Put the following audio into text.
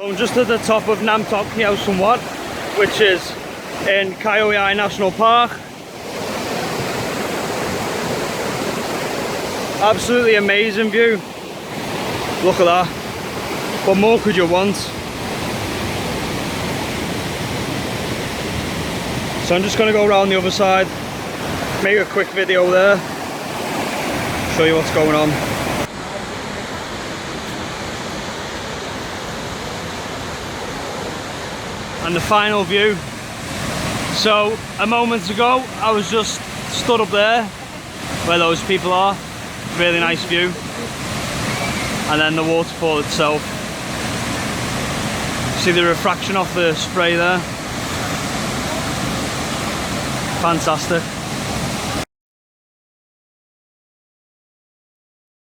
I'm just at the top of Namtok Heo Suwat, which is in Khao Yai National Park. Absolutely amazing view. Look at that. What more could you want? So I'm just going to go around the other side, make a quick video there, show you what's going on. And the final view. So a moment ago I was just stood up there where those people are. Really nice view. And then the waterfall itself. See the refraction off the spray there. Fantastic.